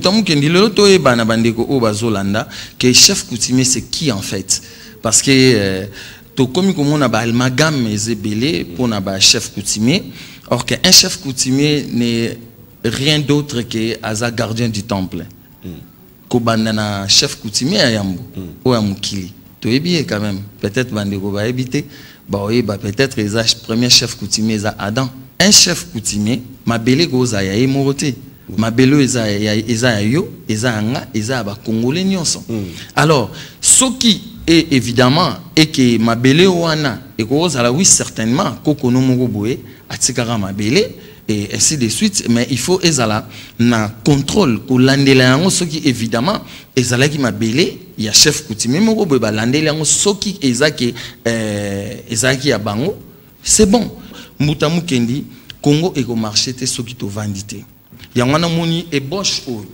Mutamu Kendilelo Toye Banabandeko Obazolanda, que chef coutumier c'est qui en fait? Parce que comme on a amalgame belé pour un chef coutumier, or qu'un chef coutumier n'est rien d'autre que un gardien du temple. Kobandana chef coutumier à Yambo ou à Mukili. Tu es bien quand même. Peut-être Bandeko va habiter. Peut-être les premiers chefs coutumiers à Adam. Un chef coutumier, ma belle goza ya moroté. Ma belle eza yo, eza anga, eza ba congolais nyonso. Alors, ce qui est évidemment et que ma belle wana et goza la oui certainement kokono moko boé atikara ma belle et ainsi de suite, mais il faut ezala na contrôle ko landela yango ce qui évidemment ezala qui ma belle il y a chef coutumier moko boé ba landela yango ce qui ezaki ya bango c'est bon. Mutamu Kendi Congo eko marché te soki to vandité. Yangwana moni ébauche o.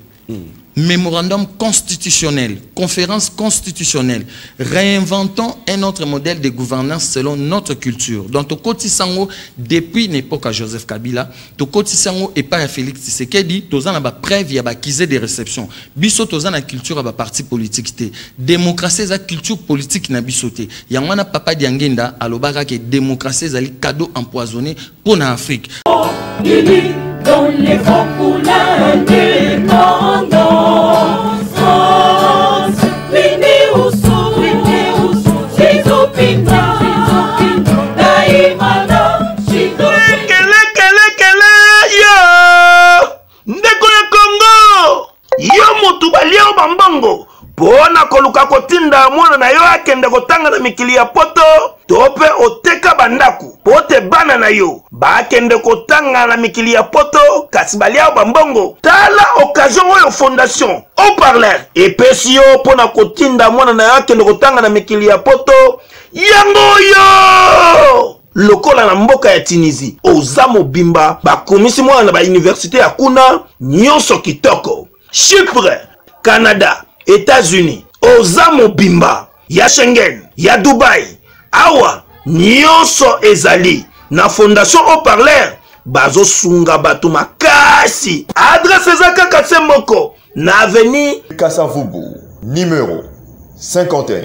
Mémorandum constitutionnel, conférence constitutionnelle, réinventons un autre modèle de gouvernance selon notre culture. Donc, au Kotisango, depuis l'époque à Joseph Kabila, au Kotisango et pas à Félix Tshisekedi, tous en a preuve, il y a accusé des réceptions. Biso tous en a culture à parti politique. Démocratie, c'est la culture politique n'a bisoté. Il y a un papa Diangenda, à l'obara que démocratie, c'est le cadeau empoisonné pour l'Afrique. Dans les fonds pour l'indépendance, ndeko ya Congo yo mutu balia bambongo pona koluka kotinda mwana na yo akende kotanga na mikili ya poto tope oteka bandaku pote bana na yo bakende kotanga na mikili ya poto kasi balia bambongo tala occasion oyo fondation au parler epesi yo pona kotinda mwana na yo akende kotanga na mikili ya poto yango yo lokola na mboka ya Tunisie oza mobimba bakomisi mwana na ba université ya kuna nyonso kitoko Chypre, Canada, États-Unis oza mobimba ya Schengen ya Dubai awa nyonso ezali na fondation au parler bazo sunga batu makasi adresse ezaka kaka moko na avenue Kassavubu numéro 51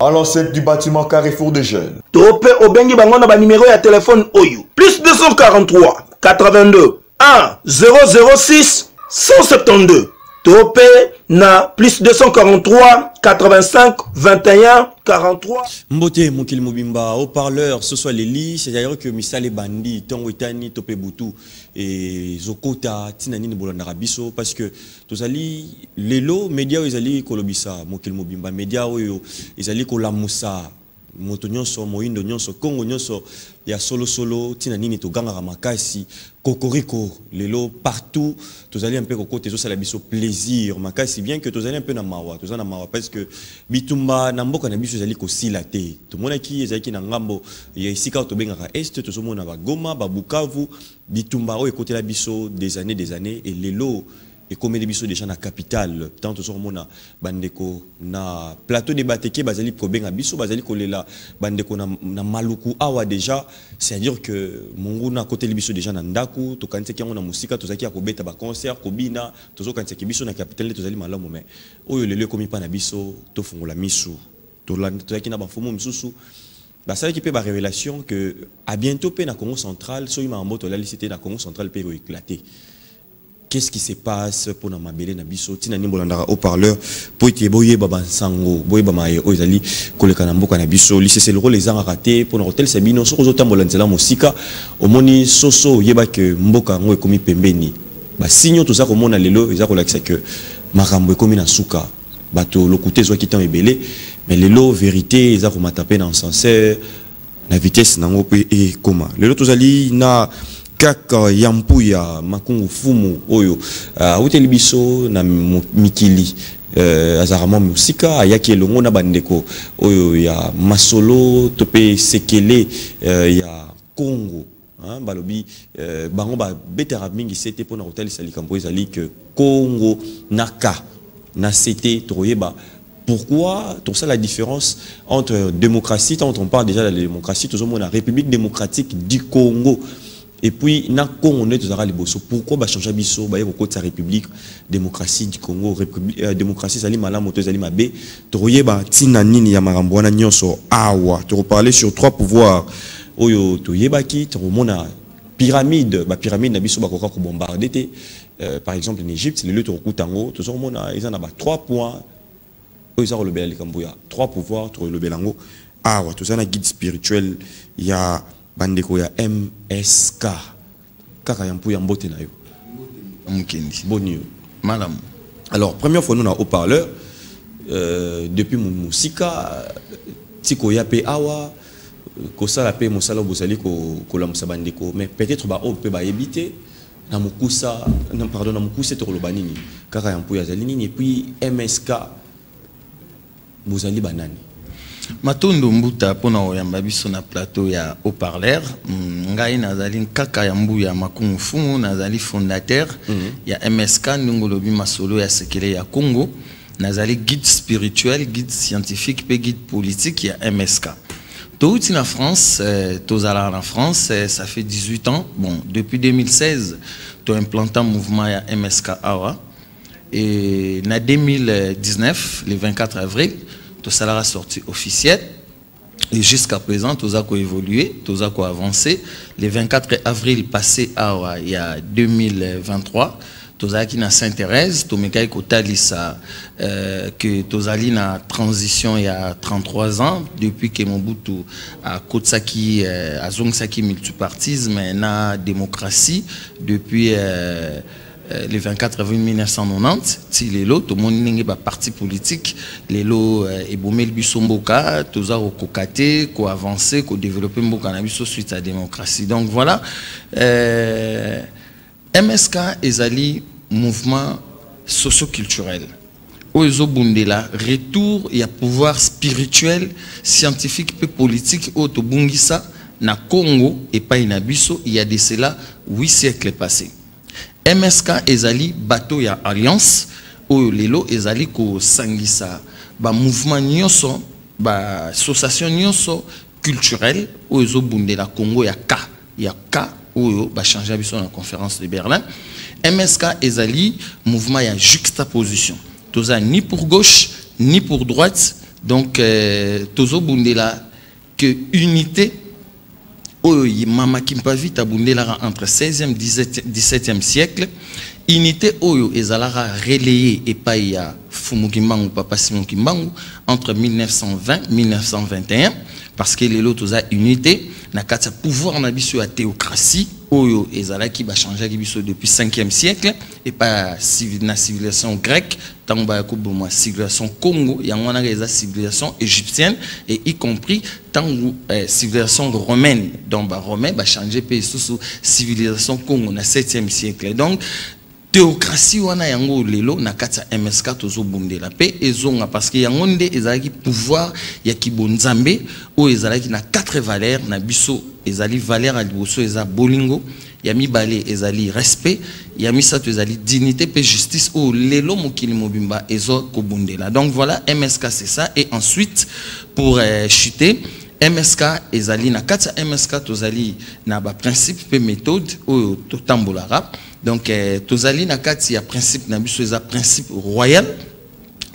à l'enceinte du bâtiment Carrefour des Jeunes. Tope obengi bango na ba numéro ya téléphone oyo plus 243 82 1 006 172 Tope na plus 243 85 21 43. Mbote Mokili Mobimba au parleur ce soit les lits c'est-à-dire que misale bandi tongo itani Tope Butu et Zokota tinani ni bolanda biso parce que tozali lelo média ezali kolobisa Mokili Mobimba média oyo ezali kolamusa moto nyonso moindo nyonso Congo nyonso ya solo tina nini to ganga makasi kokoriko lelo partout tozali un peu kokote zo sala biso plaisir makasi bien que tozali un peu na mawa parce que bitumba na mboka na biso ezali ko silate to mona ki ezali ki na ngambo ya isika to bengaka est to mona ba Goma ba Bukavu bitumba o ekote la biso des années et lelo et comme des biso déjà na capitale tant to mona bandeko na plateau de bateke bazali ko benga biso bazali ko lela bandeko na maluku awa déjà c'est-à-dire que monguna côté biso déjà na ndaku to kanise ki na musika to zaki ya kobeta ba concert kobina to zo kanise ki biso na capitale to zali malamu mais oyo lelo komi pa na biso to fungola misu to zaki na ba fumu misusu ba ça qui peut ba révélation que à bientôt pe na Congo central so yima mboto la licité na Congo central pe éclater. Qu'est-ce qui se passe pour na mabele na biso tina nimbolanda au parleur pour ete boye baba sango boye bama ye ozali koleka na mboka na biso lycée c'est le rôle les ans raté pour na hotel Sabino so kozotambola nzela mosika omoni soso yeba que mboka ngo ekomi pembeni ba signo tout ça komona lelo eza kolakisa que makambo ekomi na suka bato lokuté zo kitan ebele mais lelo vérité eza komata pe na ascenseur na vitesse nango pe e koma lelo tozali na kaka yampuya makungu fumu oyo uteli biso na mikili azarama musika ayaki elongo na bandeko oyo ya masolo tope sekele ya Congo balobi bango ba betera mingi c'était pour na hotel salikambo ezali que Congo naka na c'était troyeba. Pourquoi tout ça la différence entre démocratie quand on parle déjà de la démocratie tout le monde la République démocratique du Congo Et puis, na Congo, on est tous à Liboso. Pourquoi bah changer biso, bah beaucoup de sa République, démocratie du Congo, démocratie sali malam, moto sali mabe. Troye bah tina nini ya marambwana nyonso awa. Tu reparler sur 3 pouvoirs. Oyo toye ba ki, tu remona pyramide, bah pyramide na biso ba koka ko bombarder. Par exemple en Égypte, les lieux toku tango, tu remona ils en a 3 points. Oyo ça le bel kambuya. 3 pouvoirs, tu le belango. Awa, tout ça na guide spirituel, il y a bandeko ya MSK kaka yampu ya mbote na yo Mkendi bonio madame. Alors première fois nous na haut-parleur depuis mon musika tiko ya pe awa ko sala pe mosala bosali ko la musabandeko, mais peut-être ba o pe ba ebité na mukusa non pardon na mukusa to lo banini kaka yampu ya zalini et puis MSK bosali banani Matondo mbuta pona oyamba biso na plateau ya haut-parleur. Ngai nazali kaka ya mbu ya makungu fumu, nazali fondateur ya MSK Ndongolobi Masolo ya sekele ya Congo. Nazali guide spirituel, guide scientifique pe guide politique ya MSK. Touti na France, tozala na France, ça fait 18 ans. Bon, depuis 2016, to implanté un mouvement ya MSK Awa. Et en 2019, le 24 avril, tout ça a sorti officiel et jusqu'à présent tout ça a évolué, tout ça a avancé. Le 24 avril passé il y a 2023, tout ça qui na Sainte-Thérèse, tout mekai kotali ça que tout ça na transition il y a 33 ans depuis que Mobutu a kotsaki a zongsaki multipartisme na démocratie depuis le 24 avril 1990, si les lots, tout le monde n'est pas parti politique, les lots et boumé le bisomboka, tout ça au cocaté, qu'au avancé, qu'au développé mboka na biso suite à la démocratie. Donc voilà, MSK ezali mouvement socio-culturel. Oezo Bundela, retour et à pouvoir spirituel, scientifique et politique au Tobungisa na Congo et pas na biso, il y a de cela 8 siècles passés. MSK ezali bateau ya alliance oyo lelo ezali ko sangisa ba mouvement nyonso ba association nyonso culturelle oyo ezobundela Congo ya ka oyo ba changer biso na conférence de Berlin. MSK ezali mouvement ya juxtaposition toza ni pour gauche ni pour droite, donc tozo bundela que unité Mama Kimpavi tabundela entre 16e et 17e siècle. Unité Oyo ezalara relayée et païa Fumukimbangu Papa Simon Kimbangu entre 1920 et 1921 parce que les lotos a unité na kata pouvoir na biso ya théocratie Oyo ezalaki ba changer biso depuis 5e siècle et pas na civilisation grecque tant ba yakoboma civilisation Congo yangwana eza civilisation égyptienne et y compris tant civilisation romaine donc ba romain ba changer pays sous civilisation Congo na 7e siècle. Donc théocratie wana yango lelo na kati ya MSK tozo bundela pe ezonga parce que yango nde ezalaki pouvoir ya kibonzambe o ezalaki na 4 valeurs na biso ezali valeur ya liboso eza bolingo ya mibale ezali respect ya misato ezali dignité pe justice o lelo mokili mobimba ezo kobundela. Donc voilà, MSK c'est ça. Et ensuite pour chuter MSK ezali na kati ya MSK tozali na ba principe pe méthode o totambolara. Donc tozali na kati ya principe na biso eza principe royal.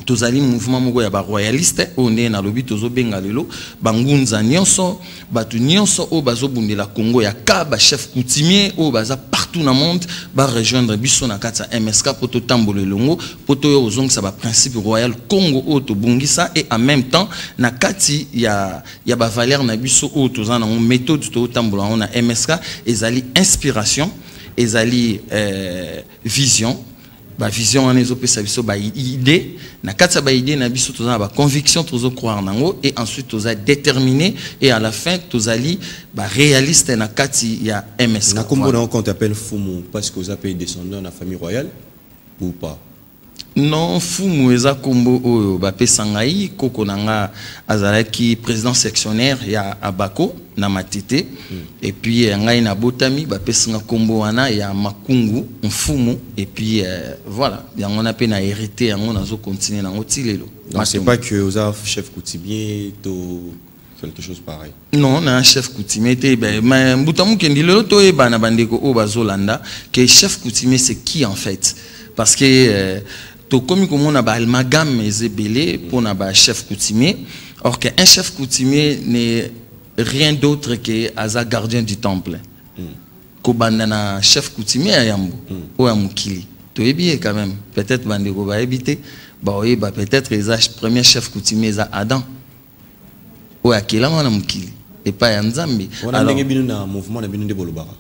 Tozali mouvement moko ya ba royaliste o ne na lobi tozo benga lelo bangunza nyonso batu nyonso o bazo bundela Congo ya ka ba chef coutumier o baza partout na monde ba rejoindre biso na kati ya MSK poto tambole longo poto yo ozong sa ba principe royal Congo o to bungisa et en même temps na kati ya ba valeur na biso o tozana na méthode to tambola on a MSK ezali inspiration ezali vision. Ba vision en ezopesa biso ba idée na katsa ba idée na biso toza ba conviction tozo croire nango et ensuite toza déterminé et à la fin tozali ba réaliste na kati ya MSK. Na kombo na on t'appelle Fumu parce que vous avez descendant de la famille royale ou pas? Non, Fumu eza kombo oyo ba pesangai koko nanga azalaki président sectionnaire ya Abako na Matete et puis ngai na botami ba pesanga kombo wana ya Makungu Mfumu et puis voilà yango na pe na hérité yango nazo continuer nango tilelo. Donc c'est pas que vous avez chef coutumier to quelque chose pareil. Non, on a un chef coutumier. Mais Mbutamu Kendi, le loto est banabandeko au Bazolanda, que chef coutumier c'est qui en fait? Parce que tout comme on a amalgame belé pour un chef coutumier, or qu'un chef coutumier n'est rien d'autre que gardien du temple. Kobandana chef coutumier à Yambo ou à Mukili. Tu es bien quand même. Peut-être bandeko va éviter. Peut-être les premiers chefs coutumiers à Adam. Ou à Kelama Mukili. Et pas à Nzambi. On a un mouvement de Bolobara.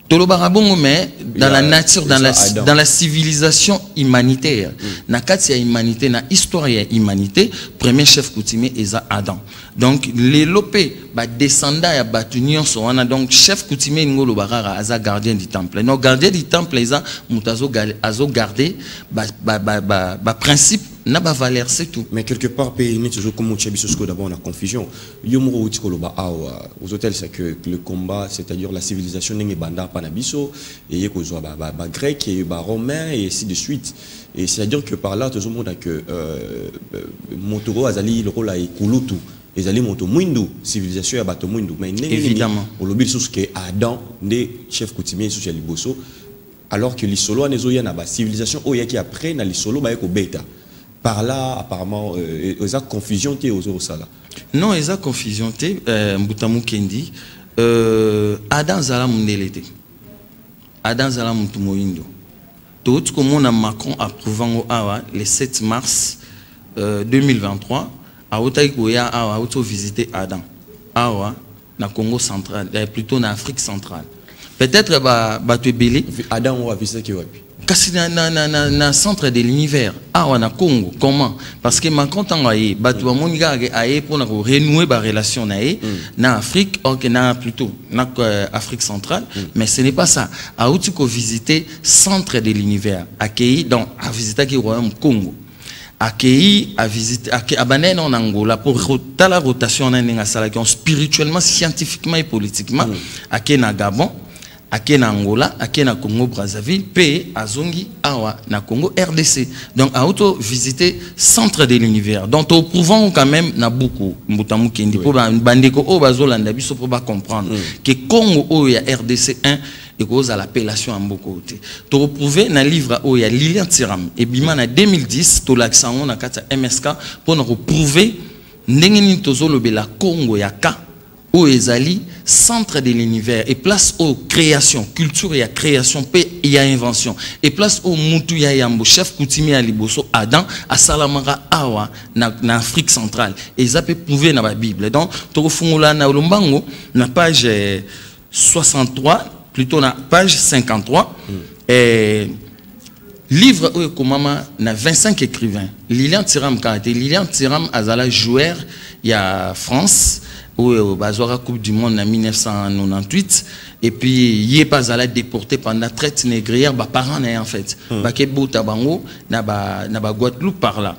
Tolobara bongo, mais dans la nature, dans la civilisation humanitaire, na katia humanité, na histoire humanité, premier chef coutumier est Adam. Donc les lopé, descendants ya batunion sont donc chef coutumier ngolo barara aza gardien du temple. Non gardien du temple les a mutazo garder principe n'a pas valeur, c'est tout. Mais quelque part, pays toujours comme d'abord on a confusion. Yomuro utikoloba aux hôtels, c'est que le combat, c'est-à-dire la civilisation n'est banda panabiso et kozwa ba grec et ba romain et ainsi de suite. Et c'est-à-dire que par là tout le monde a que Montoro azali le rôle à Kulutu. Les alliés montent au Mwindu, civilisation à bateau Mwindu. Mais évidemment, au lobby sous que Adam, des chefs coutumiers sous Liboso, alors que les solos à la civilisation, où il y a qui après, na les solos, bah au bêta. Par là, apparemment, ils ont confusion aux autres là. Non, ils ont confusion Mbutamu Kendi. Adam Zala Mundelete. Adam Zala Mwindu. Tout comme on a Macron approuvant le 7 mars 2023. A auto visiter Adam. Awa na Congo central, plutôt na Afrique centrale. Peut-être tu belé. Adam on va visiter qui Kasi na centre de l'univers. Awa na Congo. Comment? Parce que Macron tangaye batu ba moniga aye pour na renouer ba relation na Afrique, ok na plutôt na Afrique centrale, mais ce n'est pas ça. A auto visiter centre de l'univers. Accueilli donc à visiter qui royaume Congo. Accueilli à visiter à Banen en Angola pour la rotation en spirituellement, scientifiquement et politiquement. Accueilli na Gabon, accueilli na Angola, accueilli na Congo Brazzaville, P à Zongi, Awa na Congo RDC. Donc à auto visiter centre de l'univers. Donc au prouvant quand même na beaucoup Mbutamu Kendi pour bandeko o bazolanda biso pour comprendre que Congo o ya RDC 1 et cause à l'appellation en beaucoup côté. Tu retrouves dans le livre où il y a Lilian Tiram et Bima en 2010 tu l'accent on a kata MSK pour nous prouver n'engeni tozolo la Congo yaka où ezali centre de l'univers et place aux créations culture et à création paix et à invention et place au mutu ya yambo chef coutumier à Liboso Adam à Salamara Awa na Afrique centrale et ça peut prouver dans la Bible. Donc tu retrouves là na Olombango na page 63 plutôt na page 53 livre où komama na 25 écrivains Lilian Tiram Kate Lilian Tiram azala joueur il y a France où bazora coupe du monde en 1998 et puis il est pas allé déporté pendant traite négrière ba parents en fait ba ke bota bango na ba Guadeloupe par là.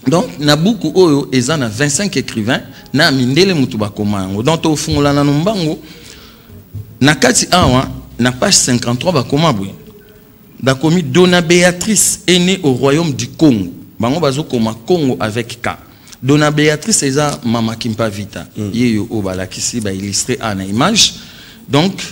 Donc na beaucoup oyo ezana 25 écrivains na mindele mutu ba komango donc au fond là na numbango na kati awa na page 53 ba koma boy da komi Dona Béatrice est née au royaume du Congo bango bazo koma Congo avec K. Dona Béatrice eza mama Kimpa Vita yeyo o bala kisi ba illustré en image. Donc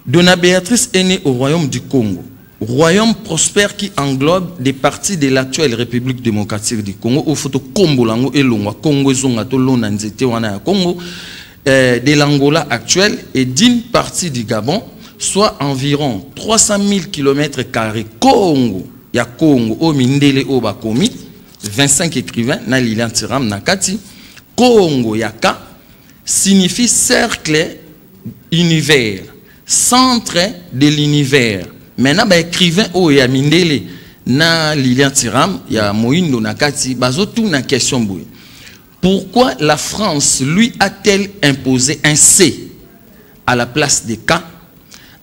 Dona Béatrice est née au royaume du Congo, royaume prospère qui englobe des parties de l'actuelle République démocratique du Congo au photo Kombo lango elongwa Congo zonga to lona nzete wana ya Congo de l'Angola actuelle et d'une partie du Gabon, soit environ 300 000 km². Congo, ya Congo, au Mindele, au Bakomi, 25 écrivains, na Lilian Tiram, Nakati, Congo, Yaka, signifie cercle univers, centre de l'univers. Maintenant, écrivain, au ya Mindele, na Lilian Tiram, ya Moindo, Nakati, bazo tout na question bouille. Pourquoi la France lui a-t-elle imposé un C à la place de K?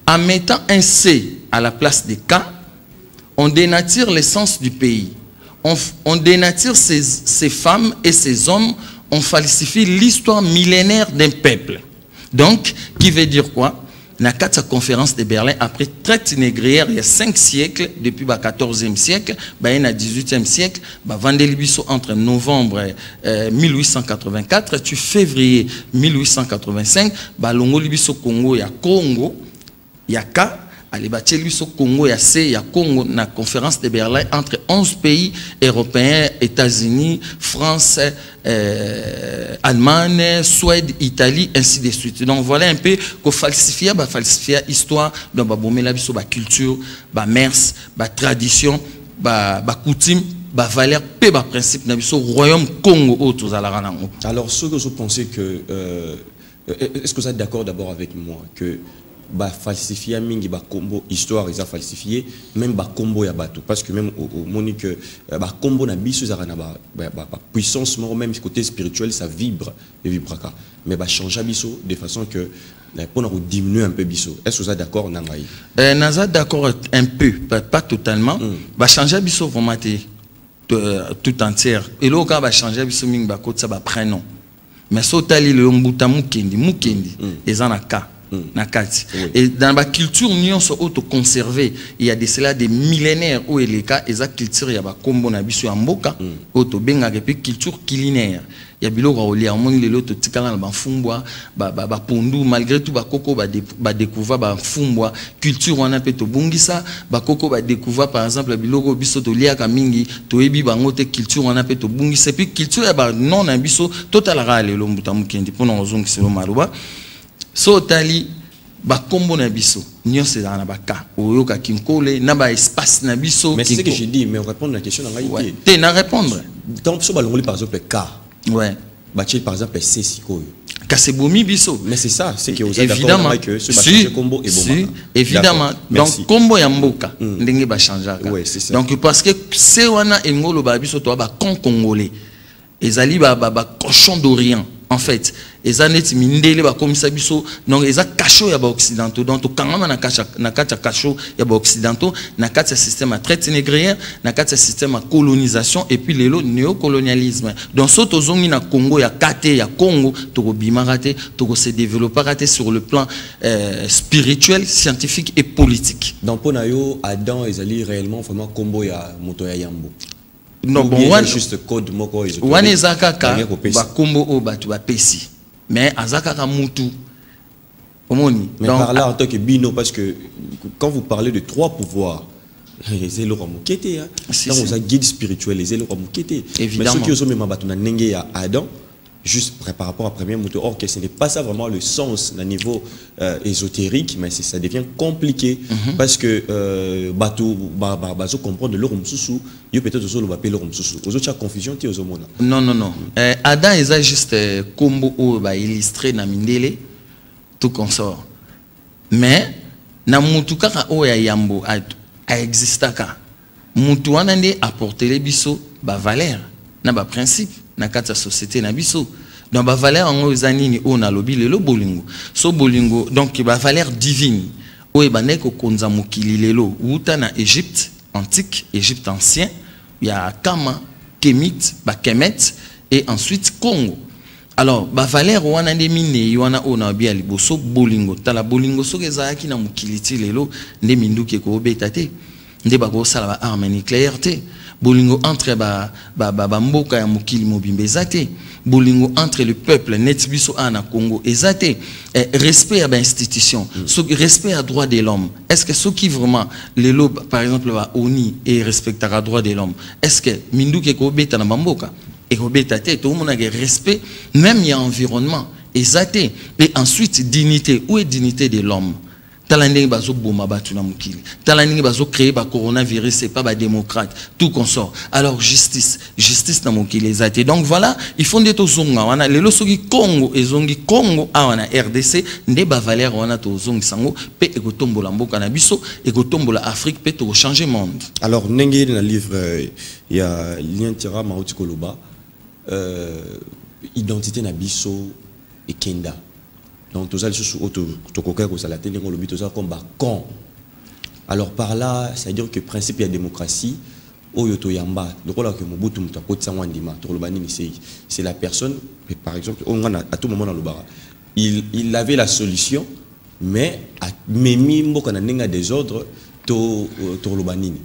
En mettant un C à la place de K, on dénature l'essence du pays. On dénature ces femmes et ces hommes, on falsifie l'histoire millénaire d'un peuple. Donc, qui veut dire quoi? na la conférence de Berlin après traite négrière il y a 5 siècles depuis le 14e siècle ba na 18e siècle ba vandeli biso entre novembre 1884 tu février 1885 ba longoli biso Congo ya ka ali batie biso Congo ya C ya Congo na conférence de Berlin entre 11 pays européens, États-Unis, France, Allemagne, Suède, Italie, ainsi de suite. Donc voilà un peu que falsifier histoire, donc ba bomela biso ba culture, ba mœurs, ba tradition, ba coutume, ba valeur, pe ba principe na biso royaume Congo autour à la ranango. Alors ceux que vous pensez que est-ce que vous êtes d'accord d'abord avec moi que ba falsifier mingi ba combo histoire ils a falsifié même ba combo ya bato parce que même au monique ba combo na biso za na ba puissance même côté spirituel ça vibre et vibraka mais ba changer biso de façon que pour nous diminuer un peu biso. Est-ce que vous êtes d'accord nangai naza d'accord un peu pas totalement ba changer biso vraiment tout entière et là quand ba changer biso mingi ba côté ça ba prénom mais sotali le mbuta mukendi ezanaka nakati. Et dans la culture nous sommes auto-conservés. Il y a de cela des millénaires où il y a des cultures, il y a des combo na biso amboka, auto benga puis culture culinaire. Il y a bilo raoli a moni lelo to tikala na bafumbwa ba pondu malgré tout ba koko ba découvrir ba fumbwa culture on a pe to bungisa ba koko ba découvrir par exemple biloko biso to liaka mingi to ebi bango te culture on a pe to bungisa puis culture ya ba non na biso total ra lelo mbuta mukendi pona ozongi selo maruba. So tali ba kombo na biso nyonse za na baka oyoka kinkole na ba espace na biso. Mais c'est ce que j'ai dit mais on répond à la question en réalité. Ouais. T'es na répondre. Donc so balongoli par exemple K. Ouais. Bachi par exemple C sikoyo. Kasebomi biso. Mais c'est ça, c'est que vous êtes d'accord avec que ce changer combo et bon. Évidemment. Donc combo ya mboka ndenge ba changer. Ouais, c'est ça. Donc parce que c'est wana engolo ba biso to ba con congolais. Ezali ba cochon d'Orient. En fait, les années mindele ba komisa biso donc eza cacho ya ba occidentaux donc kangama na kacha cacho ya ba occidentaux na kacha système à traite négrière na kacha système à colonisation et puis lelo néocolonialisme donc soto zongi na Congo ya kate ya Congo to bimarate to se développer raté sur le plan spirituel, scientifique et politique. Donc ponayo Adam ezali réellement vraiment combo ya moto ya yambo. Non bon one juste code moko izo one ezakaka ba kombo o batu ba pesi mais azakaka mutu omoni mais donc par là en tant que bino parce que quand vous parlez de 3 pouvoirs c'est le ramokete hein quand vous a guide spirituel c'est le ramokete évidemment mais ceux qui ont même batu na ndenge ya Adam juste par rapport à premier moto or que ce n'est pas ça vraiment le sens à niveau ésotérique mais ça devient compliqué parce que bateau bazo comprendre le rumsusu yo peut-être aussi le va appeler le rumsusu aux autres confusion ti aux mona non Adam est juste combo o ba illustré na mindele tout consort mais na mutu kaka o ya yambo a existaka mutu wana ndi apporter les biso ba valeur na ba principe na kata société na biso donc ba valeur en ozanini o na lobi lelo bolingo so bolingo donc ba valeur divine o e baneko konza mokili lelo uta na Égypte antique Égypte ancien il y a Kama Kemet ba Kemet et ensuite Congo. Alors ba valeur wana nde mine wana o na bia liboso bolingo tala bolingo so kezaki na mokili ti lelo nde minduki ko betate nde ba ko sala ba arme nucléaire te bolingo entre ba mboka ya mokili mobimbe ezate bolingo entre le peuple net biso ana Congo ezate respect à l'institution respect à droit de l'homme est-ce que ceux qui vraiment les lobes par exemple va ONU et respectera droit de l'homme est-ce que minduke ko beta na mboka et ko beta te tout le monde a respect même il y a environnement ezate et ensuite dignité où est dignité de l'homme talanding bazo boma batu na mukili talanding bazo créer ba coronavirus c'est pas ba démocrate tout consort alors justice na mukili ezate donc voilà il faut ndeto zonga wana lelo soki Congo ezongi Congo awana RDC nde ba valeur wana to zongi sango pe ekotombola mboka na biso ekotombola Afrique pe to changer monde. Alors ndenge na livre il y a lien tira mauti koloba identité na biso et kenda. Donc tout ça sous autocoquer ko la télé le but ça comme con. Alors par là, c'est-à-dire que principe de la démocratie oyoto yamba donc là que Mobutu mutako tsangwandima to lobani c'est la personne par exemple on a à tout moment dans le bar il avait la solution mais memi mboka na nenga des ordres to lobanini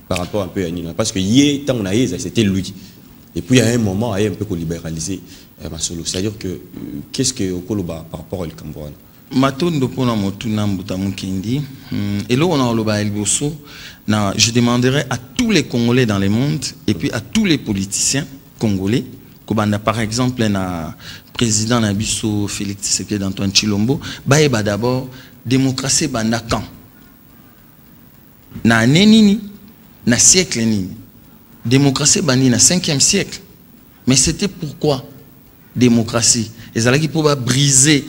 par rapport un peu à Nina parce que hier tant on a c'était lui et puis à un moment il a un peu libéralisé Masolo, c'est-à-dire que qu'est-ce que Okoloba par rapport au Cambodge Matondo pona motuna mbuta mukindi et là on a loba elboso na je demanderai à tous les Congolais dans le monde et puis à tous les politiciens congolais kobanda par exemple na président Nabiso Félix Tshisekedi d'Antoine Chilombo baeba d'abord démocratie banda quand na nini na siècle nini démocratie bandi na 5e siècle mais c'était pourquoi démocratie ezalaki pour briser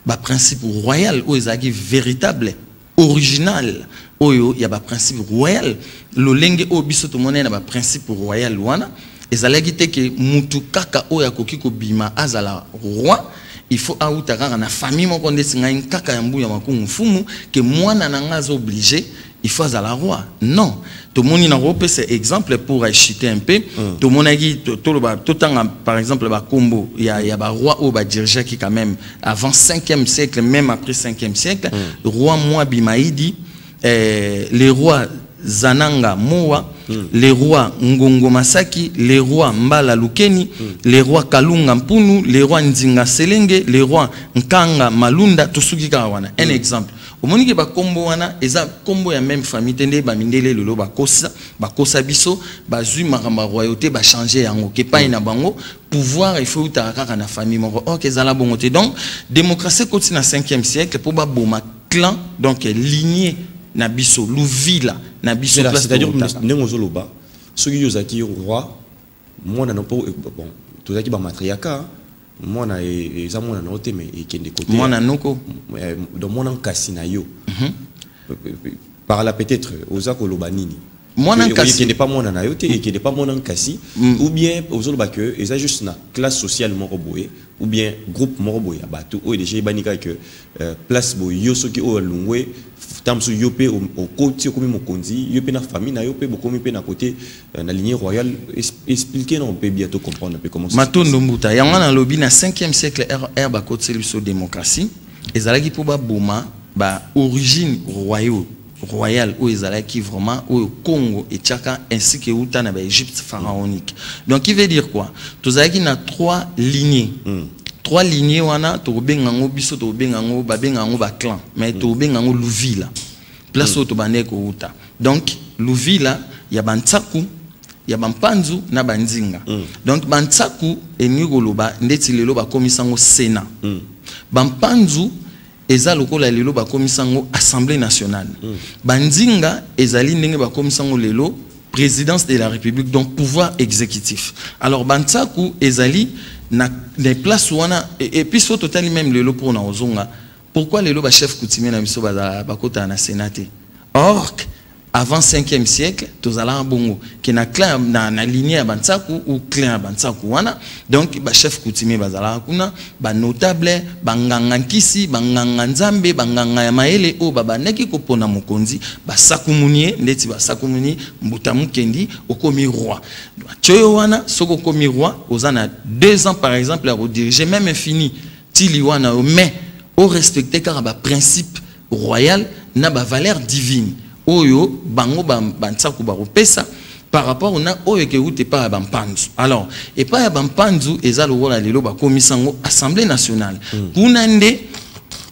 ba principe royal ou ezaki véritable original oyo ya ba principe royal lolenge o biso to monena ba principe royal wana ezalaki te ke mutu kaka oya koki ko bima azala roi il faut auta kaka na famille moko ndesinga kaka ya mbuya makungu fumu ke mwana nanga zo obligé il faut azala roi non tout le monde n'a pas cet exemple pour chuter un peu tout le monde a dit tout temps par exemple ba combo il y a ba roi ou ba dirigeant qui quand même avant 5e siècle même après 5e siècle roi moi Bimaïdi les rois Zananga Moa les rois Ngongo Masaki les rois Mbala Lukeni les rois Kalunga Mpunu les rois Nzinga Selenge les rois Nkanga Malunda Tusuki Kawana un exemple au moment que ba kombo wana eza kombo ya même famille tende ba mindele lelo ba kosa biso ba zui maramba royauté ba changer yango ke pa ina bango pouvoir il faut utaka na famille moko OK ezala bongo te donc démocratie continue na 5e siècle pour ba boma clan donc lignée na biso Louvila na biso c'est-à-dire nengo zoloba soki yozaki roi mona no po bon tozaki ba matriarcat mona eza mona na ote mais ekende côté mona noko donc mona kasi na yo par là peut-être ozako lobanini mona kasi qui n'est pas mona na yo te et qui n'est pas mona kasi ou bien ozoloba que eza juste na classe sociale moko boye ou bien groupe moko boye bato o déjà banika que place boye yo soki o lungwe tamsu yope au côté comme mokonzi yope na famille na yope bokomi pe na côté na lignée royale expliquer non peut bientôt comprendre un peu comment ça matondo mbuta yango na lobi na 5e siècle er ba côté biso démocratie ezalaki po ba boma ba origine royale ou ezalaki vraiment au Congo et Tchaka ainsi que uta na ba Égypte pharaonique donc il veut dire quoi tozalaki na 3 lignées 3 lignées wana to bengango biso to bengango ba bengango ba clan mais to bengango Louvila place to bande ko uta donc Louvila ya bantsaku ya bampanzu na banzinga donc bantsaku eniko loba ndeti lelo ba komisango Sénat bampanzu eza lokola lelo ba komisango Assemblée nationale banzinga ezali ndenge ba komisango lelo présidence de la République donc pouvoir exécutif alors bantsaku ezali na des places wana et puis au total même le lot pour na ozonga pourquoi le lot ba chef coutumier na biso ba kota na sénat or avant 5e siècle tozala bongo ki na clan na lignée ya bantsaku ou clan ya bantsaku wana donc ba chef coutumier bazala kuna ba notable banganga nkisi banganga nzambe banganga ya maele o baba neki ko pona mokonzi ba sakumunie ndeti ba sakumunie mbuta mukendi okomi roi choyo wana soko komi roi ozana 2 ans par exemple à rediriger même infini tili wana mais au respecter car ba principe royal na ba valeur divine oyo bango bantsaku ba kopesa par rapport na oyo ke ute pa bampanzu alors et pa bampanzu ezalo wala lelo ba komisango Assemblée nationale kuna nde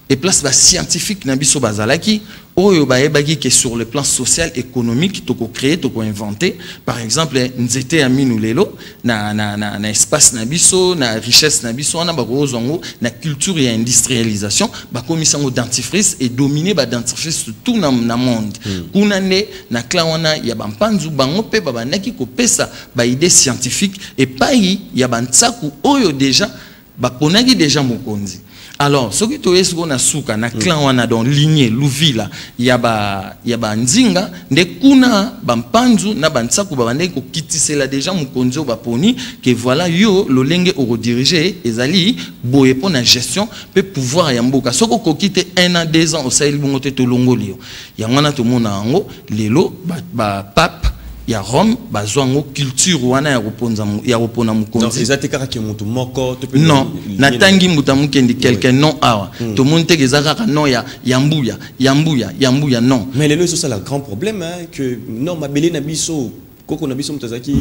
et place ba scientifique na biso bazalaki oyo ba ebaki que sur le plan social économique to ko créer to ko inventer par exemple nzete aminu lelo na espace na biso na richesse na biso na ba kozongo na culture et industrialisation ba komisango dentifrice et dominer ba dentifrice tout na monde kuna ne na klawana ya bampanzu bango pe ba naki ko pesa ba idée scientifique et pai ya bantsaku oyo déjà ba ponaki déjà mokonzi. Alors, ce qui est qu'on a souka na clan wana dans lignée Louvila yaba nzinga nde kuna bampanzu na bantsaku babande ko kitisela déjà mukonzo baponi que voilà yo lolenge o rediriger ezali boye pona gestion peut pouvoir ya mboka soko ko kite 1 an 2 ans au Sahel bongo te to longolio ya ngana to mona ngo lelo ba pape ya Rome bazwango culture wana ya koponza ya kopona mukonzi. Non, ezate kaka ke mutu moko to pe. Non, natangi muta mukendi quelqu'un non awa. Tout monde te ezaka non ya yambuya non. Mais lelo c'est ça le grand problème hein que non mabele na biso koko na biso mutazaki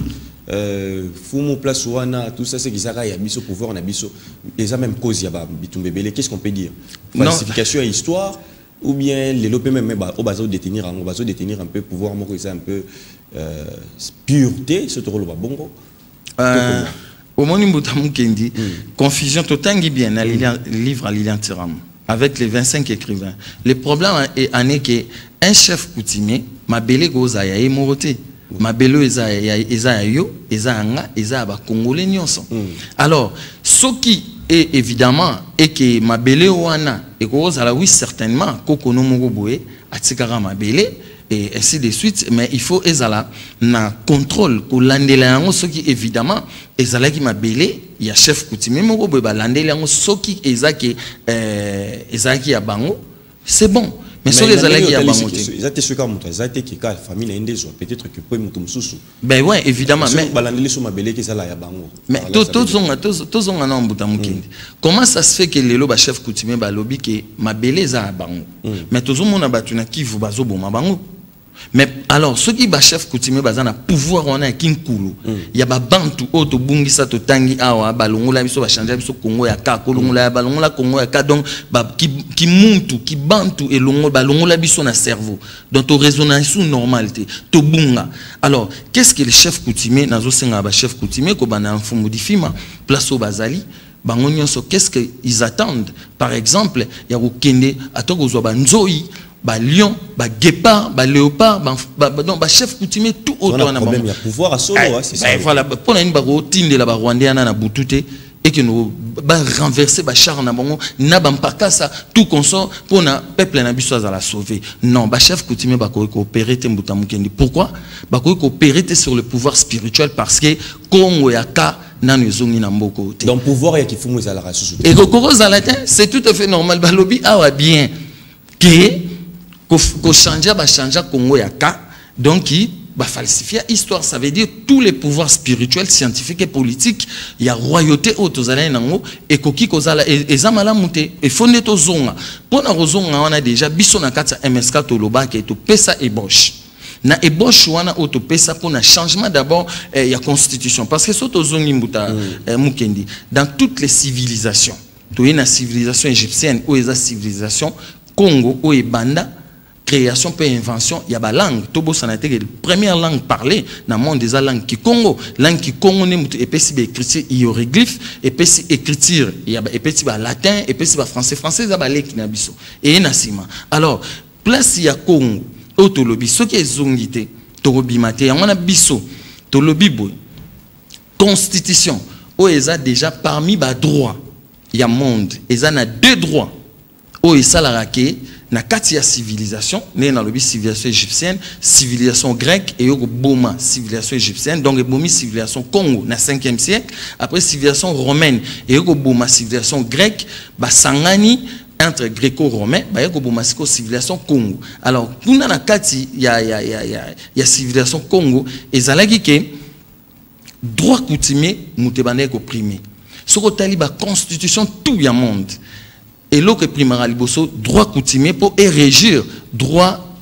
fumo place wana tout ça c'est kisaka ya biso pouvoir na biso eza même cause ya ba bitumbebele. Qu'est-ce qu'on peut dire? Falsification et histoire ou bien les lopé même au bazo détenir un peu pouvoir moko ça un peu pureté ce rôle ba bongo. Au moment où Mukendi confusion totangi bien na livre à Lilian Tiram avec les 25 écrivains. Le problème est que un chef coutumier mabele goza ya emoroté mabelo eza yo eza nga eza ba congolais nyonso. Alors ce qui est évidemment et que mabele wana et kozala oui certainement kokono moko boye atikara mabele et ainsi de suite, mais il faut ezala na contrôle ko landela yango soki évidemment ezala ki mabele ya chef coutumier moko boye ba landela yango soki ezaki ya bango c'est bon. Mais sur les alliés, il y a ils étaient sur comme ils étaient qui la famille indézo peut-être que peut mutum susu. Ben ouais, évidemment, mais balandeli sur ma belé qui ça là ya bango. Mais tous on a un butamukendi. Comment ça se fait que les loba chef coutumier ba lobby que ma belé za bango. Mais tous on a battu na Kivu bazo bo ma bango. Mais alors ceux qui ba chef coutumier baza na pouvoir on a kinkulu. Ya ba bantu auto bungisa to tangi awa balongola biso ba changer biso Congo ya ka kolongola ya balongola Congo ya ka donc ba ki muntu ki bantu et balongola biso na cerveau. Donc to résonance normalité to bunga. Alors qu'est-ce que les chefs coutumiers nazo senga ba chef coutumier ko bana mfumu difima place au bazali bango nyonso qu'est-ce qu'ils attendent? Par exemple ya ko kende atoko zo ba nzoi ba lion, ba guépard, ba léopard, ba chef coutumier tout autour na problème il y a pouvoir à solo c'est ça. Voilà pour une ba rotinde la ba rwandais na butute et que nous ba renverser ba char na bango na ba mpakasa tout consort pour na peuple na biso za la sauver. Non, ba chef coutumier ba ko coopérer te mbuta mukendi. Pourquoi? Ba ko coopérer sur le pouvoir spirituel parce que Congo ya ka nanu zongi na mboko te. Donc pouvoir ya kifumu za la rasu. Et kokoro za la c'est tout à fait normal ba lobby awa bien que ko changer ba changer Congo ya ka donc qui ba falsifier histoire ça veut dire tous les pouvoirs spirituels scientifiques et politiques il y a royauté autozala nango et koki kozala ezamala muté et fondé to zonga pona rozonga on a déjà biso na kata MSK to loba ke to pesa ébauche na ébauche wana auto pesa pour un changement d'abord il y a constitution parce que soto zongi mbuta mukendi dans toutes les civilisations to une civilisation égyptienne ou eza civilisation Congo ou ebanda création et invention, il y a la langue. Tobo sanate la première langue parlée dans le monde des langues qui Congo. Langue qui Congo et puis si écriture hiéroglyphe et puis si écriture il y a et puis si latin et puis si français français ça va les qui nabiso et nasima. Alors place il y a Congo autolobi ce qui est zongité torobi maté on a biso tolobi boy constitution o eza déjà parmi ba droit il y a monde eza na deux droits o esa la raké na kati ya civilisation né na lobi civilisation égyptienne civilisation grecque et yoko boma civilisation égyptienne donc bomi civilisation Congo na 5e siècle après civilisation romaine et yoko boma civilisation grecque ba sangani entre gréco-romain ba yoko boma civilisation Congo. Alors kuna na kati ya civilisation Congo ezalaki ke droit coutumier mutebane ko primé soko tali ba constitution tout ya monde. Et l'autre primera liboso droit coutumier pour régir droit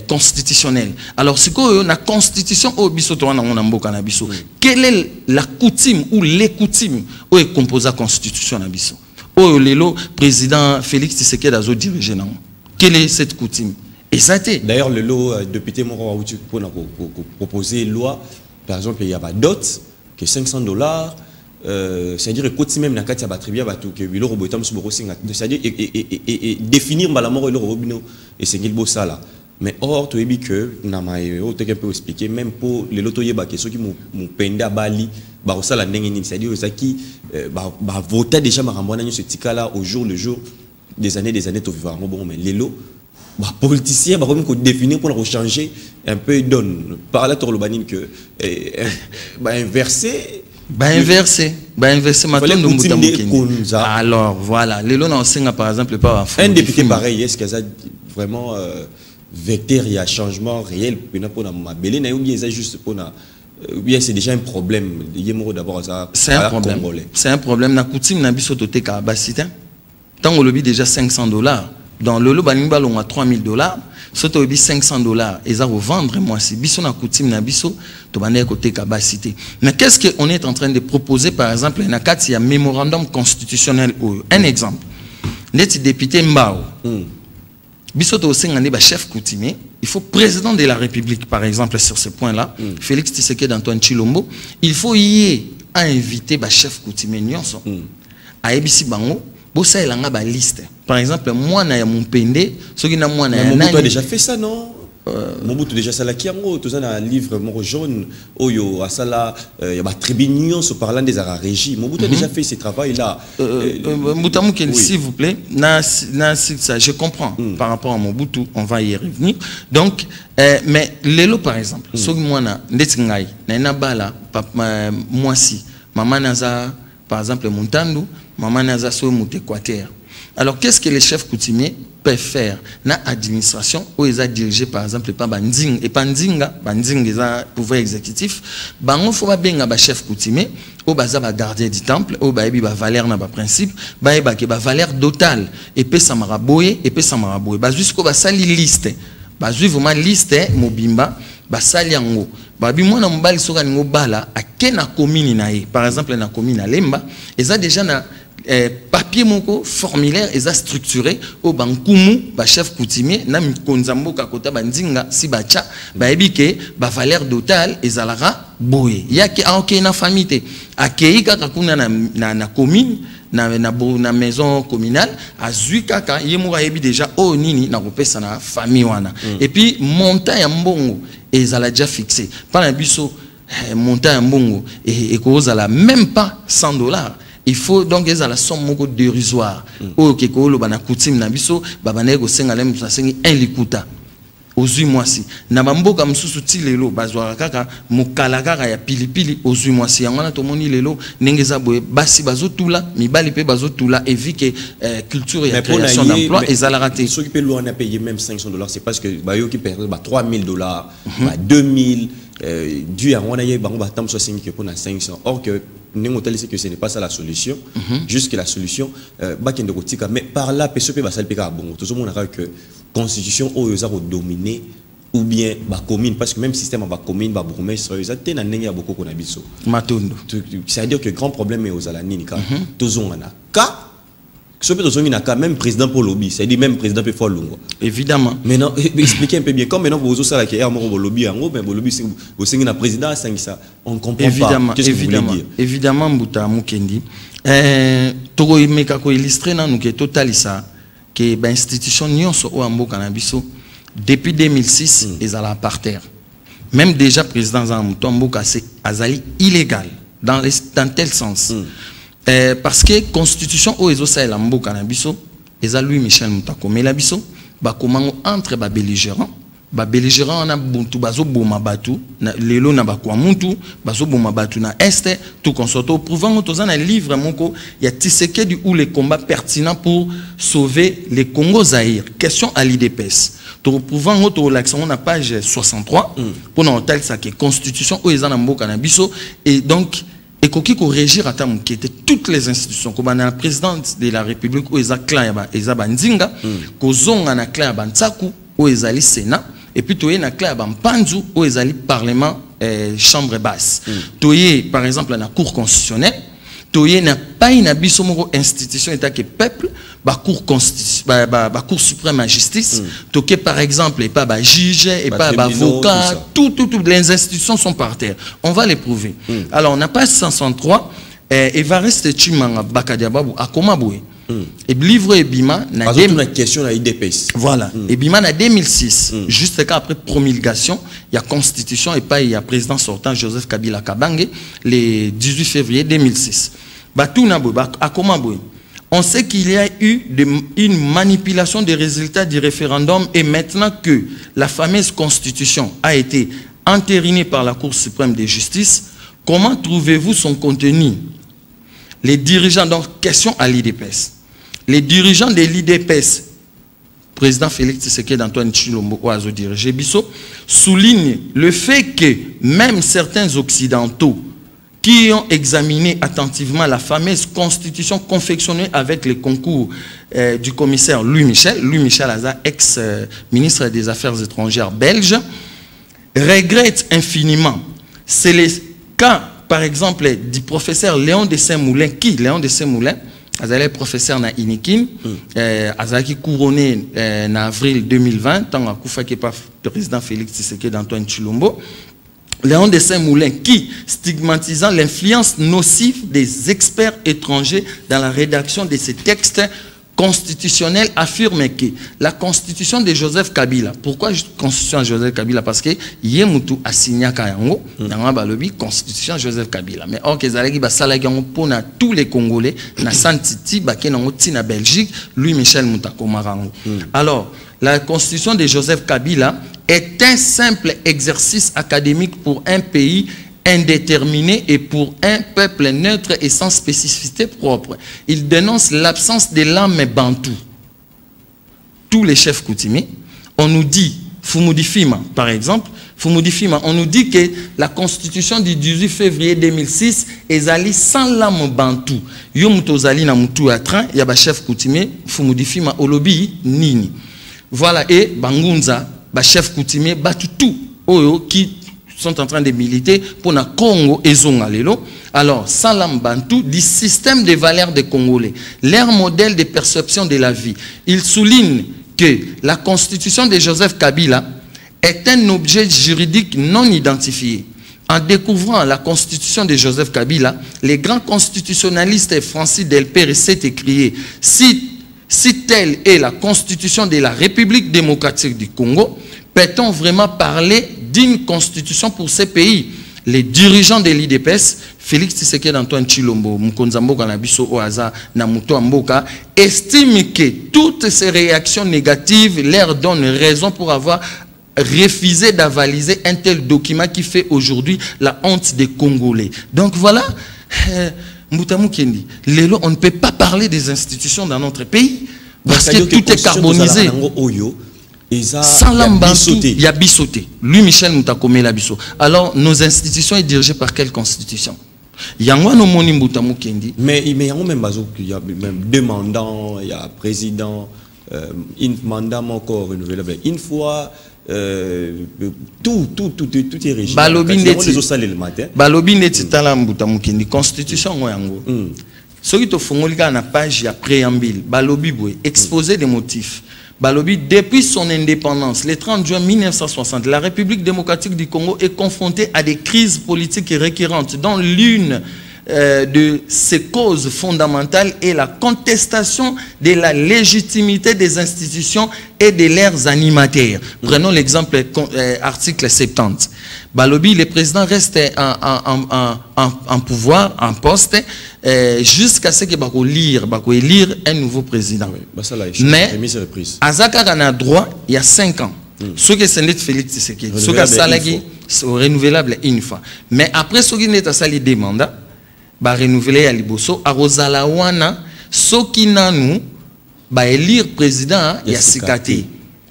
constitutionnel. Alors c'est quoi la constitution au biso to na mona mboka na biso. Quelle est la coutume ou les coutumes où est composée la constitution na biso? Oh lelo président Félix Tshisekedi a dirigé non. Quelle est cette coutume? Et ça a été d'ailleurs le lot député Moro Awutu pour proposer une loi par exemple il y a pas dot que $500 c'est-à-dire que même na kati ya batribia batu ke biloko botam so boko singa c'est-à-dire et définir mbala moko le robino et c'est ngil bosala mais or to ebi que na mai o te peut expliquer même pour les loto yeba ke soki mu penda bali ba osala ndenge nini c'est-à-dire zaki ba voter déjà marambona nyo ce tikala au jour le jour des années to vivre bon mais les lots bah politiciens bah comme qu'on définir pour changer un peu donne par là to le banin que bah inverser alors voilà les lois n'enseignent par exemple pas un député pareil est-ce qu'il y a vraiment vecteur, il y a changement réel pour ma belle, ou bien c'est juste pour bien c'est déjà un problème. D'abord c'est un problème. C'est un problème. Na coutume na biso tote ka basita. Tant on lobby déjà $500. Dans le lot banimba on a $3000. Soto obi $500. Et ça revendre moi si biso na coutume na biso to bané côté ka basité. Mais qu'est-ce qu'on est en train de proposer par exemple na kati ya mémorandum constitutionnel un exemple. Net député Mbao. Bisoto Osengane ba chef coutumier, il faut président de la République par exemple sur ce point-là, Félix Tshisekedi d'Antoine Chilombo, il faut y inviter ba chef coutumier nyonso. A ebisi bango, bosa elanga ba liste. Par exemple, moi na ya Mumpende, soki na moi na ya Mobutu a déjà fait ça non? Mobutu déjà ça la kiango, tout ça dans un livre moro jaune, oyo asala ya ba tribunion se parlant des arts régis. Mobutu a déjà fait ce travail là. Moutamoukeni, s'il vous plaît, ça, je comprends par rapport à Mobutu, on va y revenir. Donc, mais Lelo par exemple, soki moi na ndetingai, na ina bala, moi si, maman naza par exemple Montandu, maman naza so Moutéquater. Alors, qu'est-ce que les chefs coutumiers peuvent faire dans l'administration où ils sont dirigés par exemple par Banding et Bandinga, Banding ils ont pouvoir exécutif. Bango faut pas bien un chef coutumier au baza ba gardien du temple au baebi ba valeur na ba principe baeba ke ba valeur totale et pe samaraboye et pe samaraboye ba jusqu'au ba sali liste ba vraiment liste mobimba ba sali yango ba bi mwana mbali soka ngo bala a kena commune na ye par exemple na commune Lemba ils ont déjà na papier moko formulaire est structuré au bankumu ba chef coutumier na mikonzambo kakota bandinga si bacha ba ebike ba valeur totale ezalara boye yake aoke na famille akei kaka kuna na commune na maison communale azui kaka yemura ebi déjà o nini na kopesa na famille wana et puis montant ya mbongo ezala déjà fixé par un biso montant ya mbongo et cause la même pas $100. Il faut donc qu'ils aient la somme moko dérisoire. Ou que kolo bana coutume na biso babanego sengalem sasengi un likuta. Ozui mwasi. Na bamboka msusu ti lelo bazwara kaka mukala kaka ya pilipili ozui mwasi. Yangwana tomoni lelo nengeza boye basi bazotula mibali pe bazotula et vu que culture et création d'emploi ezala raté. Ceux qui peuvent a payé même $500 c'est parce que bayo qui perd $3000, $2000 dû à on a bango batam 60 que pour 500. Or que c'est que ce n'est pas ça la solution. Juste que la solution, mais par là, PSP va s'alper à bon. Tout le monde a que constitution aux dominé ou bien la commune, parce que même système va commune, va bourgmestre, ça a beaucoup qu'on a biso. C'est-à-dire que le grand problème est aux alaninika. Tous on a cas. Ce que même président pour lobby, c'est-à-dire même président pour faire longo. Évidemment. Maintenant, expliquez un peu bien. Comme maintenant vous avez qui est un lobby en gros, mais le lobby c'est un président, ça on comprend évidemment, pas. Évidemment, évidemment, Mbouta Mukendi. Toro imeka ko illustrer na nous que total ça que ben institution nyonso o ambo kanabiso depuis 2006 ils allaient par terre. Même déjà président Zamoutomboka c'est azali illégal dans tel sens. Parce que constitution o ezo sa elambo kanabiso eza Louis Michel Moutako mais la biso ba komango entre ba belligérants on a buntu bazo boma batu na lelo na ba kwa muntu bazo boma batu na este tout consorto prouvant to na livre moko ya Tshisekedi ou les combats pertinents pour sauver les Congo Zaïre question à l'IDPS to prouvant to l'accent na page 63 pour na tel ça que constitution o eza na mboka na biso et donc et qui régir à Tamou qui étaient toutes les institutions comme la présidente de la République où ils ont bandinga kozong na clan bansaku où ils allaient Sénat et puis toye na clan banpanzu où ils allaient Parlement chambre basse toye par exemple la Cour constitutionnelle toye na pas une biso moko institution état que peuple ba cour suprême à justice toke par exemple et pas ba juge et pas ba avocat toutes les institutions sont par terre on va les prouver alors on a pas 503 et va rester Chimanga Bakadiababu à Komaboué et livre Ebima na question à IDPS voilà Ebima na 2006 juste après promulgation il y a constitution et pas il y a président sortant Joseph Kabila Kabange le 18 février 2006 à Komaboué on sait qu'il y a eu une manipulation des résultats du référendum et maintenant que la fameuse constitution a été entérinée par la Cour suprême de justice, comment trouvez-vous son contenu? Les dirigeants, donc question à l'IDPS, les dirigeants de l'IDPS président Félix Tshisekedi Antoine Tshilombo Oazo dirigé Bisso souligne le fait que même certains occidentaux qui ont examiné attentivement la fameuse constitution confectionnée avec les concours du commissaire Louis Michel Azar, ex-ministre des Affaires étrangères belge, regrette infiniment. C'est le cas, par exemple, du professeur Léon de Saint-Moulin, Léon de Saint-Moulin, Azalé professeur na Inikin, Azaki couronné en avril 2020, tant à Koufaki par le président Félix Tshisekedi d'Antoine Tshilombo. Léon de Saint-Moulin qui, stigmatisant l'influence nocive des experts étrangers dans la rédaction de ces textes constitutionnels, affirme que la constitution de Joseph Kabila, pourquoi constitution de Joseph Kabila? Parce que Yemutu a signé Kayango, dans la constitution de Joseph Kabila. Mais or, qu'ils allaient pour tous les Congolais, na Santiti, na Belgique, Louis Michel Moutako Marango. Alors, la constitution de Joseph Kabila est un simple exercice académique pour un pays indéterminé et pour un peuple neutre et sans spécificité propre. Il dénonce l'absence de l'âme bantou. Tous les chefs coutumiers, on nous dit, Fumudi Fima par exemple, Fumudi Fima, on nous dit que la constitution du 18 février 2006 est allée sans l'âme bantou. Yomutozali na mutu atran, yaba chef coutumier, Fumudi Fima olobi nini. Voilà, et Bangunza, chef coutumier, tout oyo qui sont en train de militer pour le Congo et Zongalelo. Alors, Salam Bantou, du système de valeurs des Congolais, leur modèle de perception de la vie. Il souligne que la constitution de Joseph Kabila est un objet juridique non identifié. En découvrant la constitution de Joseph Kabila, les grands constitutionnalistes Francis Delpère s'est écrié « Si telle est la constitution de la République démocratique du Congo, peut-on vraiment parler d'une constitution pour ces pays? Les dirigeants de l'IDPS, Félix Tshisekedi Antoine Tshilombo, Mkonzamboka Nabiso Oaza, Namuto Amboka, estiment que toutes ces réactions négatives leur donnent raison pour avoir refusé d'avaliser un tel document qui fait aujourd'hui la honte des Congolais. Donc voilà, Moutamou Kendi, on ne peut pas parler des institutions dans notre pays parce que tout est carbonisé. Sans l'ambantou, il y a bissoté. Lui, Michel Moutakome la bisso. Alors, nos institutions sont dirigées par quelle constitution? Il y a un moni Moutamou Kendi. Mais il y a même deux mandants, il y a président, un mandat encore renouvelable une fois. Tout est régi. Balobi neti tala Moutamou Kendi. Constitution ngoyango. Ce qui te font na page, il y a préambule. Balobi boy, exposé des motifs. Balobi, depuis son indépendance, le 30 juin 1960, la République démocratique du Congo est confrontée à des crises politiques récurrentes, dont l'une de ses causes fondamentales est la contestation de la légitimité des institutions et de leurs animateurs. Prenons l'exemple article 70. Balobi, le président reste en pouvoir, en poste, jusqu'à ce qu'il va élire un nouveau président. Mais, Azaka a droit, il y a 5 ans. Ce qui est Félix Tshisekedi, ce qui est renouvelable une fois. Mais après, ce qui est des mandats, ba renouveler à Liboso, à Rosalawana, ce qui n'a nous, ba élire président, il y a Sikate.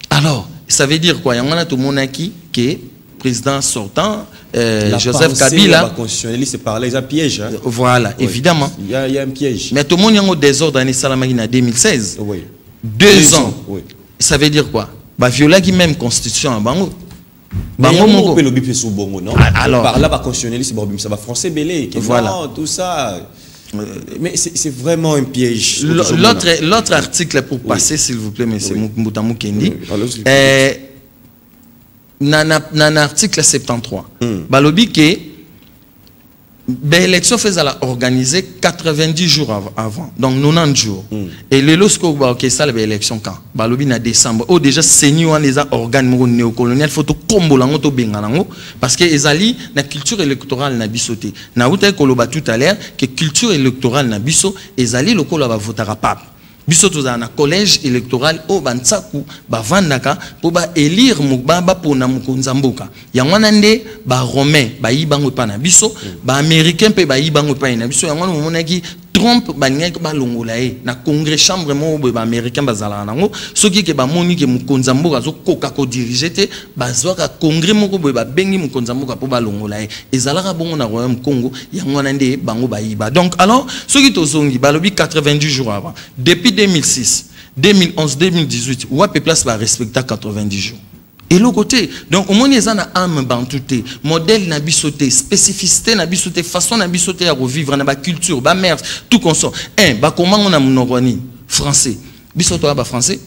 Alors, ça veut dire quoi? Il y a tout le monde qui est président sortant, Joseph Kabila. La constitutionnaliste parle, il y a un piège. Hein? Voilà, oui, évidemment. Il y a un piège. Mais tout le monde y a un désordre en Salamagina 2016. Oui. 2 ans. Oui. Ça veut dire quoi? Bah, violer qui même constitution en Bango. Alors, par là, constitutionnaliste, ça va français belé. Voilà. Tout ça. Mais c'est vraiment un piège. L'autre article pour passer, s'il vous plaît, M. Moutamou Kendi. Dans l'article 73, Balobi que l'élection faisait organisée 90 jours avant, donc 90 jours. Et le lorsqu'on va ça l'élection quand Balobi na décembre, oh déjà seigneur les organes néocolonial photo combo lango to benganango parce que ezali na culture électorale na bisoté. Na uta koloba tout à l'heure que culture électorale na biso ezali lokolo ba votera pape. Biso toza na collège électoral au Bantsaku bavandaka pour ba élire mubaba pour na mukonzamboka. Yangwana nde ba romain ba yibango pa na biso, ba américain pe ba yibango pa na biso. Yangwana monaki Trump balingaki balongola ye na congrès chambre mo ba américain bazala nango soki ke ba moni ke mukonza mboka zo koka ko diriger te bazwaka congrès moko boye ba bengi mukonza mboka po balongola ye ezalaka bongo na royaume Congo yango na nde bango bayiba. Donc alors soki tozongi balobi 90 jours avant depuis 2006 2011 2018 wa pe place ba respecta 90 jours. Et l'autre côté, donc au moins ils ont une âme bantouté, modèle n'a bisoté, spécificité n'a bisoté, façon n'a bisoté à revivre, n'a pas culture, bah merde, tout comme ça. Bah comment on a mon français, bisoto a français,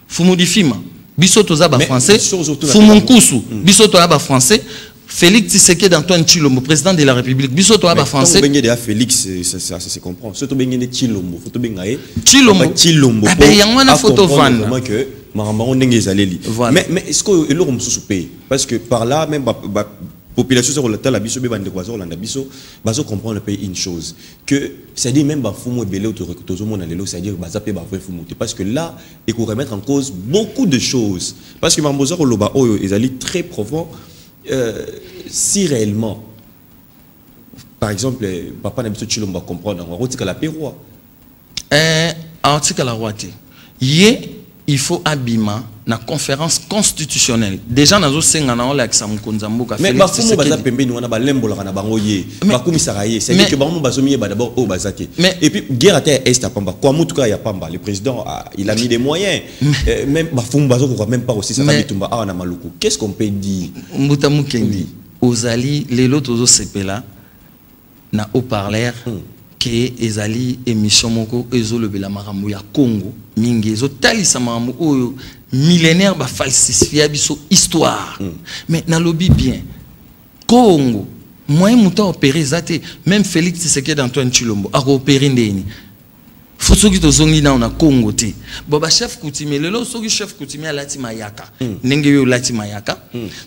faut modifier ma, bisoto a français, faut mon cousou, bisoto a français. Félix Tshisekedi d'Antoine Tshilombo, président de la République, bisoto a français. Félix, ça se comprend. Surtout bien de Tshilombo, photo bien Tshilombo. Ah ben y a une photo van. Voilà. Mais est-ce que l'on me paye? Parce que par là, même la population sur le la biso, baso comprendre le pays une chose que c'est-à-dire même bafumo belé autour monde lelo, c'est-à-dire bazapé bafoué fumote parce que là il faut remettre en cause beaucoup de choses parce que mamboza loba oyo ezali très profond si réellement par exemple papa na biso Tshilombo comprendre on retika la péroi article la roité il faut abima na conférence constitutionnelle déjà nazo senga na ola aksa mukonza mboka mais bafumo baza pembeni wana balembola na bango ye bakumisaka ye c'est dire que bango bazomi ba d'abord au bazaki et puis guerre à terre est à Pamba quoi mutuka ya Pamba le président il a mis des moyens même bafumo bazo ko même pas aussi ça va bitumba na maluku qu'est-ce qu'on peut dire Mbuta Mukendi ozali lelo tozo sepela na haut-parleur que ezali émission moko ezolobela makambo ya Congo mingi ezotalisa makambo oyo millénaire ba falsifier biso histoire mais na lobby bien Congo moi muta opérer zate même Félix Tshisekedi d'Antoine Tshilombo a opérer ndeni faut soki tozongi na na Congo te boba chef coutumier lelo soki chef coutumier alati mayaka ndenge yo lati mayaka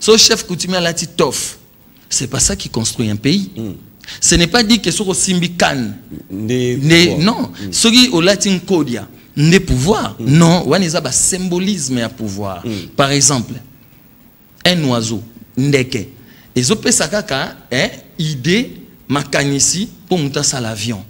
so chef coutumier alati tof c'est pas ça qui construit un pays. Ce n'est pas dit que ce Simbikan non ce qui au latin codia ne pouvoir non on est à symbolisme à pouvoir par exemple un oiseau ndeke et zo pesa kaka idée makanisi pour monter à l'avion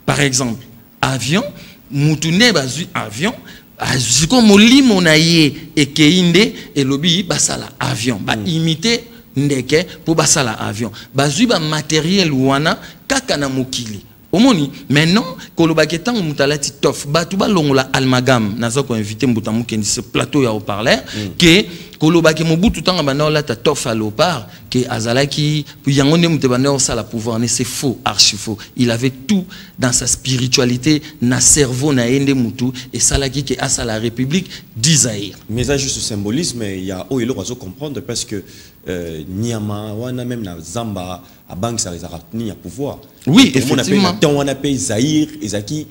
par exemple avion mutune bazu avion aziko molimo na ye ekeinde et lobi basala avion ba imiter ndeke pour basala avion bazui ba matériel wana kaka na mokili omoni maintenant kolobaki tango mutalati tof batu ba longola almagam nazo ko inviter Mbuta Mukendi ce plateau ya haut-parleur que kolobaki mobutu tanga bana la ta tof à léopard que azalaki yango ne mutebana osala pouvoir ne c'est faux archi faux il avait tout dans sa spiritualité na cerveau na ende mutu et salaki que à la République d'Isaïr mais ça juste symbolisme il y a il faut comprendre parce que Niama wana même na Zamba à banque ça ni à pouvoir oui effectivement on a payé Zaïr ezaki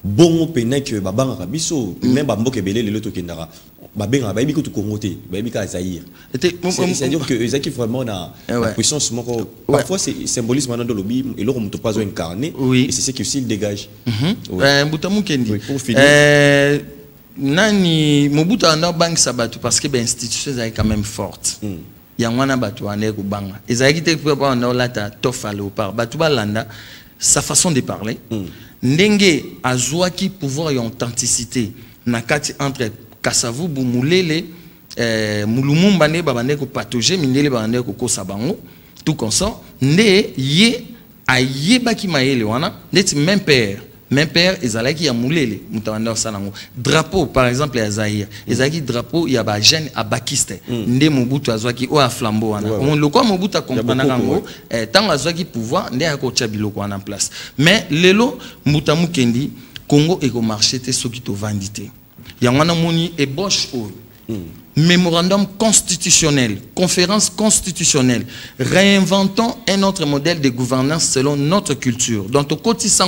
bon pena que babanga kabiso même bamboke belé le loto kendara babenga bayibi ko to kongote bayibi ka Zaïr c'est-à-dire que ezaki vraiment na puissance moko parfois c'est symbolisme dans le lobby et l'on ne pas incarné et c'est ce qui aussi dégage Mbuta Mukendi nani Mobutu na banque sabatu parce que ben institution est quand même forte yangwana batu ane ko banga ezaki te ko ba na lata tofalo par batu balanda sa façon de parler ndenge azwaki pouvoir et authenticité na kati entre Kasavubu mulele mulumumba ne babane ko patoger mindele babane ko kosa bango tout comme ça nde ye ayebaki mayele wana ndeti même père ezalaki ya mulele mutawanda sanango drapeau par exemple ya Zaïre ezalaki drapeau ya ba jeune abakiste nde Mobutu azwaki o a flambeau wana on le quoi Mobutu a comprendre ngo tant azwaki pouvoir nde akocha biloko wana en place mais lelo Mbuta Mukendi Congo eko marché te soki to vandité ya wana moni ébauche o mémorandum constitutionnel, conférence constitutionnelle, réinventons un autre modèle de gouvernance selon notre culture. Donc, au quotidien,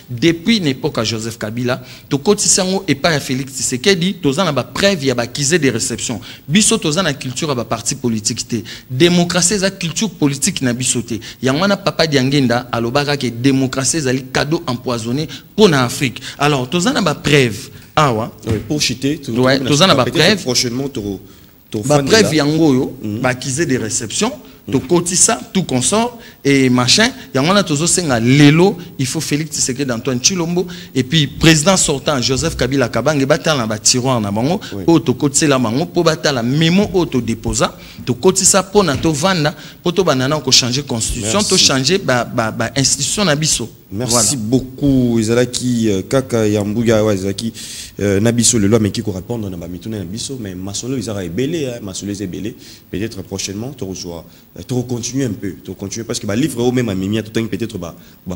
depuis l'époque à Joseph Kabila, au quotidien et pas à Félix Tshisekedi, tous en a preuve, il y a accusé des réceptions. Biso tous en a culture à parti politique. Démocratie, la culture politique n'a bisoté. Il y a un papa d'Yangenda à l'obara que démocratie, c'est cadeau empoisonné pour l'Afrique. Alors, tous en a preuve. Ah ouais. Pour chiter, tout en a preuve. Prochainement, preuve yango yo, acquisé des réceptions. to kotisa tout consort et machin yango na tozo senga lelo il faut Félix Tshisekedi d'Antoine Chilombo et puis président sortant Joseph Kabila Kabange batala ba tiroir na bango o to kotisela bango po batala memo o to déposa to kotisa pona to vanda po to banana ko changer constitution to changer ba institution na biso. Merci beaucoup Ezalaki Kaka Yambuga Ezalaki Nabiso le loi mais qui correspond dans ba mituna Nabiso mais Masolo Ezara est belé Masolo est belé peut-être prochainement tu rejoins tu continuer un peu tu continuer parce que ba livre au même à mimia tout peut-être ba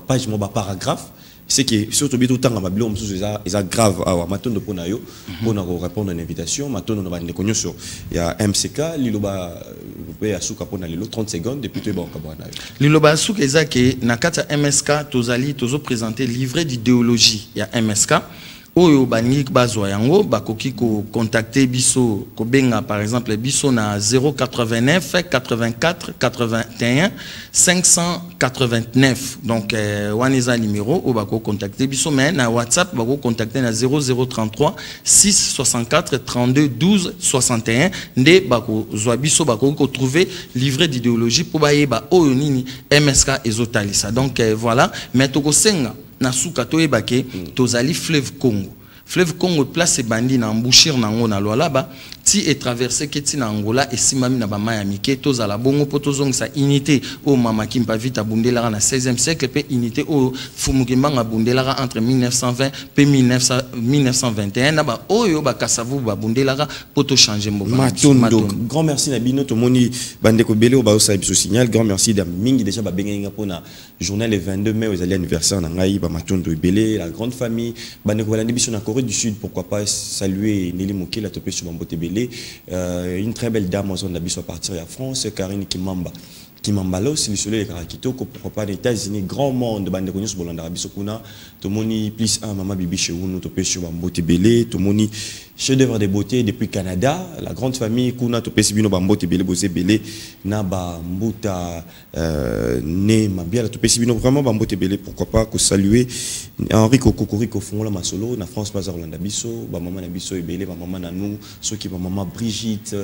page mo ba paragraphe c'est que surtout bien tout temps ma bilom sous ça grave à matondo pona yo pona répondre à l'invitation matondo na ba nekonyo sur il y a MCK liloba pe asuka pona lelo 30 secondes depuis tout bon kabana liloba asuka ezake na kata MSK tozali tozo présenter livret d'idéologie il y a MSK oyo banik bazwa yango bakoki ko contacter biso ko benga par exemple biso na 089 84 81 589 donc waniza numéro o bako contacter biso mais na WhatsApp bako contacter na 0033 664 32 12 61 nde bako zwa biso bako ko trouver livret d'idéologie pour bayeba oyo nini MSK ezotalisa donc voilà mais to ko senga na suka to ebake tozali fleuve Congo. Fleuve Congo place bandi na embouchure nango na Lualaba ti est traversé keti na Angola et simami na ba Miami ke tozala bongo potozong sa unité au mama kimpa vita bundelara na 16e siècle pe unité au fumukimanga bundelara entre 1920 pe 1921 na ba oyo ba kasavu ba bundelara poto changer mboka Matondo. Grand merci na bino to moni bandeko belé o ba osa biso signal grand merci da mingi déjà ba benga pona journée le 22 mai aux alliés anniversaire na ngai ba Matondo belé la grande famille bandeko balandi biso na Corée du Sud pourquoi pas saluer Nelly Mokela topé sur Mambote belé une très belle dame en zone d'Abisso à partir de la France, Karine Kimamba. Kimambalo, c'est le soleil de Karakito, pourquoi pas les États-Unis, grand monde de bande connue sur Bolanda Abisso Kuna, Tomoni plus un maman bibi chez vous, nous topé sur Mambote belé, Tomoni chef-d'œuvre de beauté depuis Canada, la grande famille Kuna topé sibino Mambote belé, Bosé belé, Naba Mbuta né Mabia la topé sibino vraiment Mambote belé, pourquoi pas que saluer Henri Kokoriko font la masolo, na France pas Rolanda Bisso, ba maman na Bisso et belé, ba maman na nous, ceux qui ba maman Brigitte,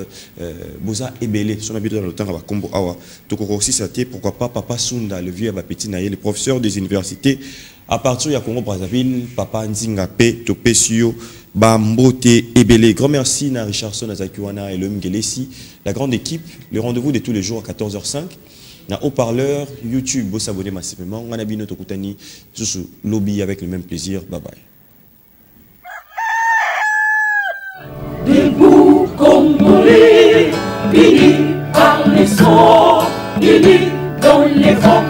Boza et belé, son habitude dans le temps à Combo Awa, Tokoro aussi ça pourquoi pas papa Sunda le vieux Petit Naye, les professeurs des universités à partir de Congo Brazzaville, papa Nzinga P, topé sur Bambote et belé. Grand merci na Richardson Azakiwana et le Mgelesi, la grande équipe, le rendez-vous de tous les jours à 14h05. Na haut-parleur, YouTube, vous s'abonnez massivement. On a bien notre Koutani, sous lobby avec le même plaisir. Bye bye. Debout Congolais, unis par les sons, unis dans les vents.